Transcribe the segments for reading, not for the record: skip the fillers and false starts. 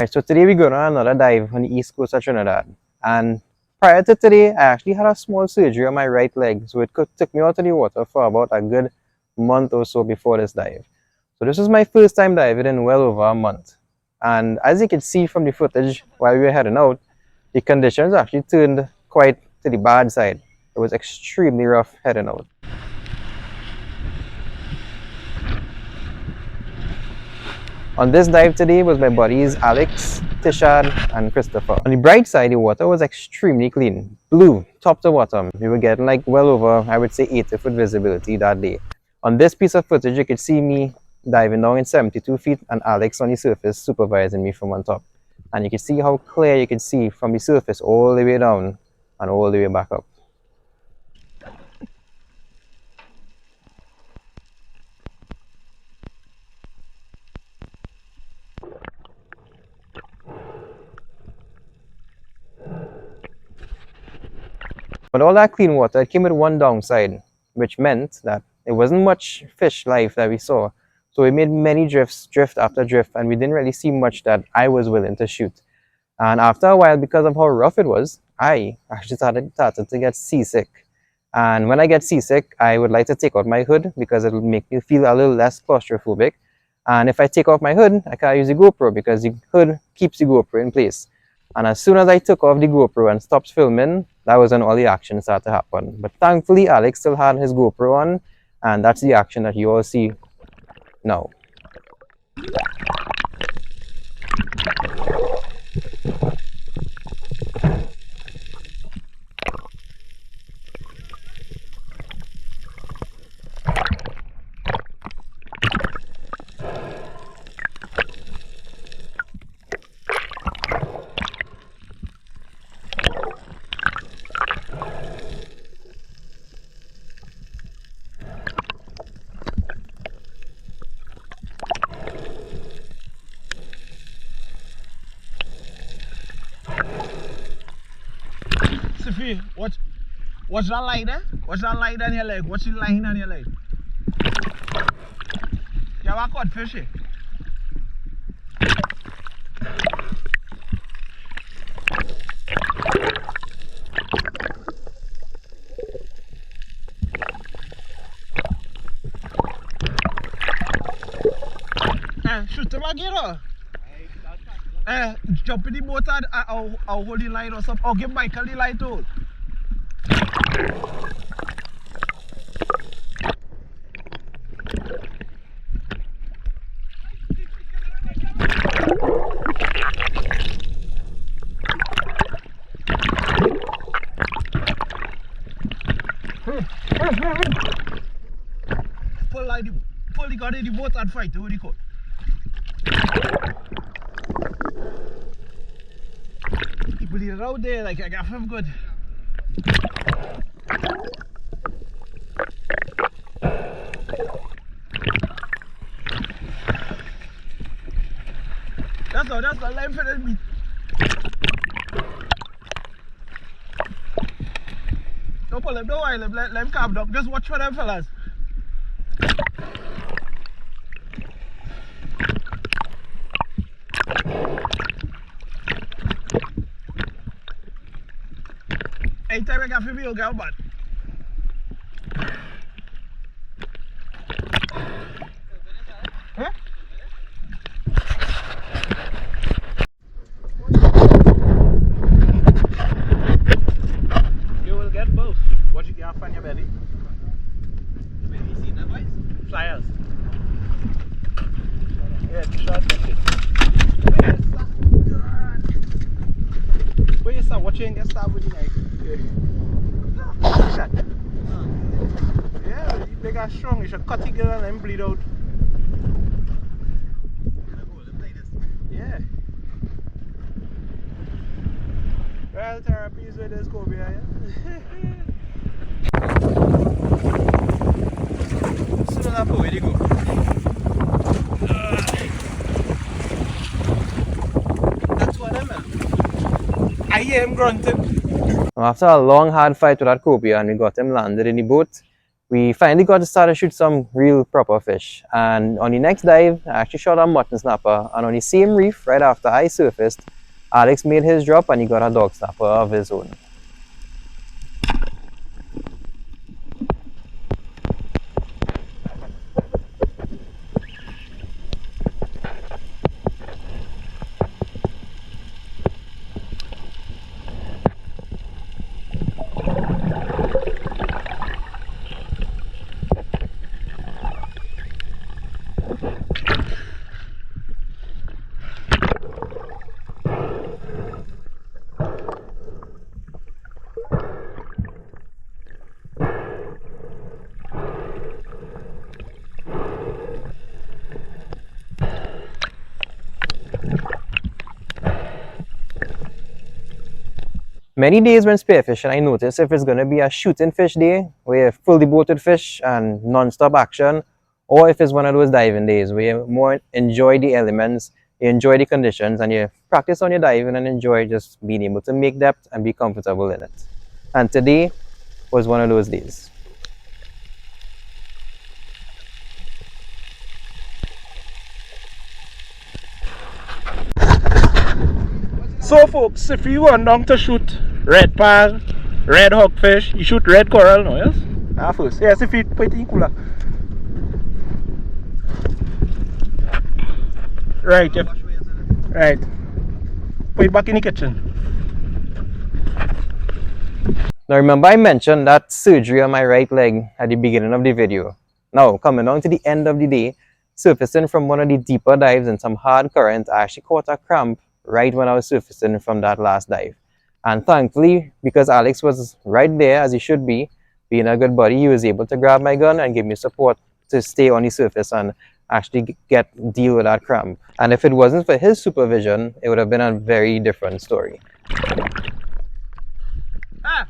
Alright, so today we're going on another dive on the east coast of Trinidad. And prior to today, I actually had a small surgery on my right leg, so it took me out of the water for about a good month or so before this dive. So this was my first time diving in well over a month. And as you can see from the footage while we were heading out, the conditions actually turned quite to the bad side. It was extremely rough heading out. On this dive today was my buddies Alex, Tishad, and Christopher. On the bright side, the water was extremely clean, blue, top to bottom. We were getting like well over, I would say, 80-foot visibility that day. On this piece of footage, you could see me diving down in 72 feet and Alex on the surface supervising me from on top. And you can see how clear you can see from the surface all the way down and all the way back up. But all that clean water, it came with one downside, which meant that there wasn't much fish life that we saw. So we made many drifts, drift after drift, and we didn't really see much that I was willing to shoot. And after a while, because of how rough it was, I actually started to get seasick. And when I get seasick, I would like to take out my hood because it will make me feel a little less claustrophobic. And if I take off my hood, I can't use the GoPro because the hood keeps the GoPro in place. And as soon as I took off the GoPro and stopped filming, that was when all the action started to happen. But thankfully, Alex still had his GoPro on, and that's the action that you all see now. Sophie, what's that light there? What's that light on your leg? What's the line on your leg? You have caught fish here? Shoot him again, jump in the boat and I'll hold the line or something. Or give Michael the line too. Pull the gun in the boat and fight over the coat. Put it out there like I got him good. That's the line for the meat. Don't pull him, don't worry, let him calm down. Just watch for them fellas. Anytime I got for me, you'll get bad. Huh? You will get both. What you get on your belly? Where you see that, boys? Flyers. Yeah, shot. Where you start watching get started with the knife? Shot. Yeah, they got strong. You should cut it and then bleed out. Yeah. Well, therapy is with this Cobia, yeah? Soon enough, where do you go? That's what I meant. I hear him grunting. After a long hard fight with that Cobia and we got him landed in the boat, we finally got to start to shoot some real proper fish. And on the next dive, I actually shot a mutton snapper. And on the same reef, right after I surfaced, Alex made his drop and he got a dog snapper of his own. Many days when spearfishing, I notice if it's going to be a shooting fish day, where you full devoted fish and non-stop action, or if it's one of those diving days where you more enjoy the elements, you enjoy the conditions, and you practice on your diving and enjoy just being able to make depth and be comfortable in it. And today was one of those days. So folks, if you want down to shoot red pal, red hogfish, you shoot red coral no, yes? First. Yes, if you put it in cooler. Right, yep. Right. Put it back in the kitchen. Now remember I mentioned that surgery on my right leg at the beginning of the video. Now coming down to the end of the day, surfacing from one of the deeper dives in some hard current, I actually caught a cramp right when I was surfacing from that last dive. And thankfully, because Alex was right there as he should be, being a good buddy, he was able to grab my gun and give me support to stay on the surface and actually deal with that cramp. And if it wasn't for his supervision, it would have been a very different story. Ah!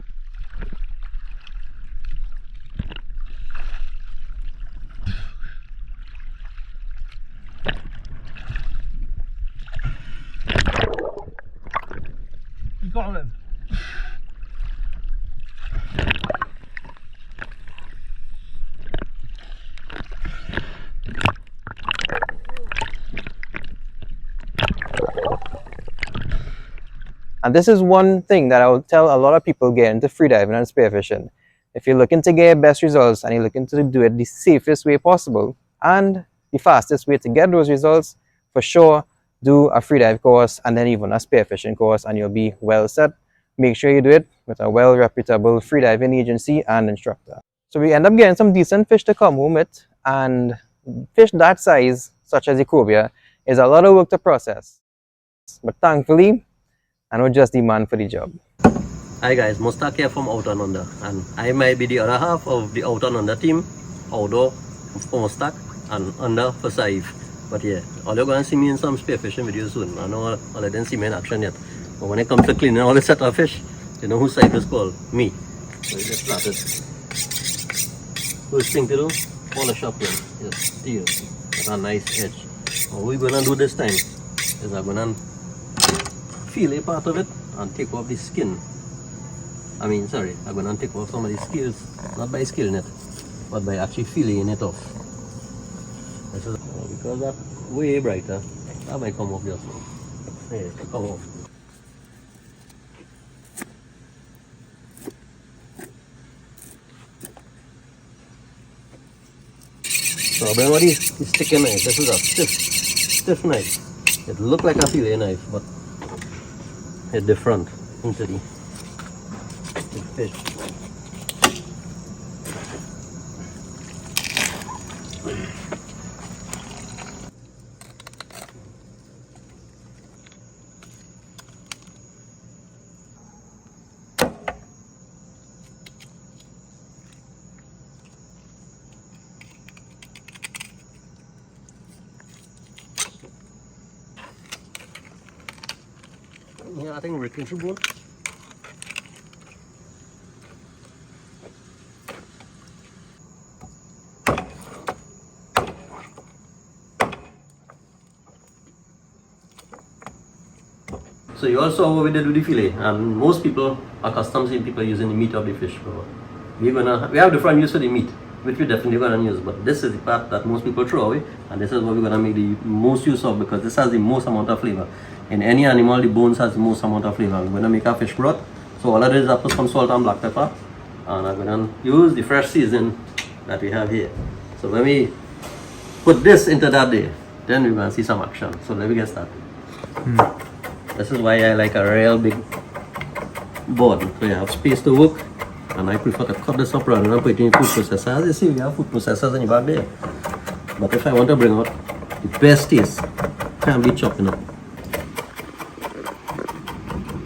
Got him. And this is one thing that I will tell a lot of people getting into freediving and spearfishing. If you're looking to get your best results and you're looking to do it the safest way possible and the fastest way to get those results, for sure, do a freedive course and then even a spearfishing course and you'll be well set. Make sure you do it with a well-reputable freediving agency and instructor. So we end up getting some decent fish to come home with, and fish that size, such as the cobia, is a lot of work to process. But thankfully, I know just the man for the job. Hi guys, Mustak here from Out and Under, and I might be the other half of the Out and Under team, outdoor for Mustak and under for Saif. But yeah, all you're going to see me in some spearfishing videos soon. I know all I didn't see me in action yet. But when it comes to cleaning all the set of fish, you know who Saif is called? Me. So you get started. First thing to do, polish up here. Just steel with a nice edge. What we're going to do this time is I'm going to feel a part of it and take off the skin. I'm going to take off some of the scales, not by scaling it, but by actually feeling it off. This is, because that's way brighter, that might come off just now. Yeah, it come off. So I'm going to stick a knife. This is a stiff knife. It looks like a fillet knife, but it's different into the fish. Yeah, I think Rick should go. So you all saw what we did with the fillet, and most people are accustomed to seeing people using the meat of the fish. But we have different use for the meat. which we definitely gonna use. But this is the part that most people throw away, and this is what we're gonna make the most use of, because this has the most amount of flavor. In any animal, the bones has the most amount of flavor. We're gonna make a fish broth. So all I did is I put some salt and black pepper, and I'm gonna use the fresh season that we have here. So when we put this into that day, then we're gonna see some action. So let me get started. This is why I like a real big board, so you have space to work. And I prefer to cut this up rather than put it in food processor. As you see, we have food processors in the back there. But if I want to bring out the best taste, can't be chopping up.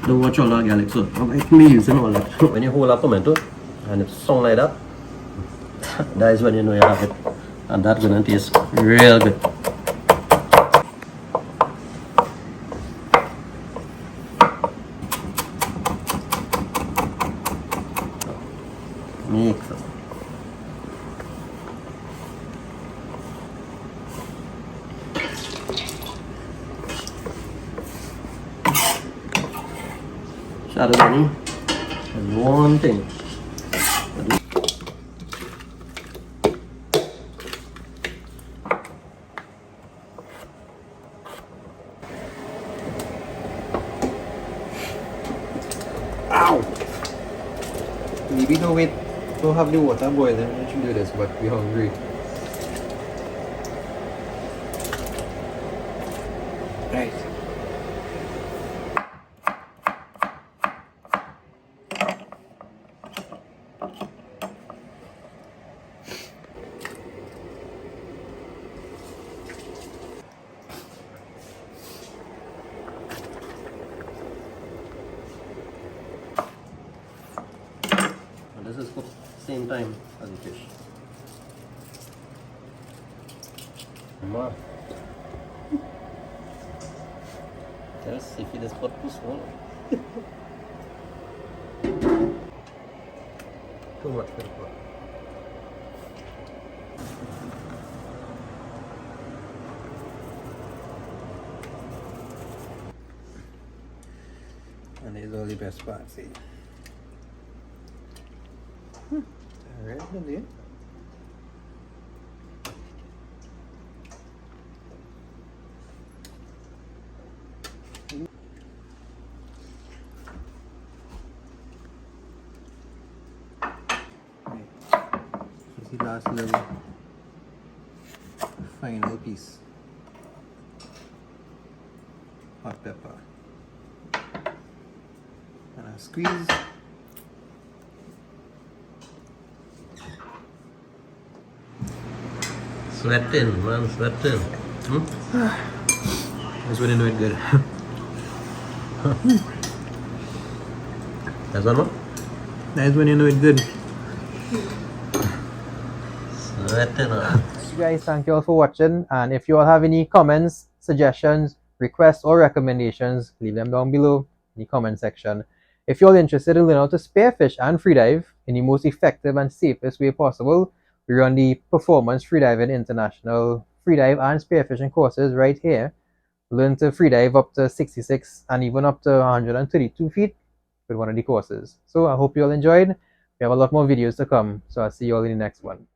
Don't watch all that garlic, so I'm like me using all that. When you hold a tomato and it sounds like that, that is when you know you have it. And that's gonna taste real good. Mix it. Shadow bunny is one thing. Ow! Maybe don't wait. Don't have the water boiling when you do this, but we're hungry. Right. And this is cooked same time as the fish. Ma. Just if it is pot too small. Too much for the pot. And these are all the best parts, see. Alright, then. This is the last little final piece. Hot pepper. And I squeeze. Sweating, man, sweating. That's when you know it good. That's one more? That's when you know it good. Sweating on. So guys, thank you all for watching, and if you all have any comments, suggestions, requests or recommendations, leave them down below in the comment section. If you're interested in learning how to spearfish and freedive in the most effective and safest way possible, we run the Performance Freediving International Freedive and Spearfishing courses right here. Learn to freedive up to 66 and even up to 132 feet with one of the courses. So I hope you all enjoyed. We have a lot more videos to come, so I'll see you all in the next one.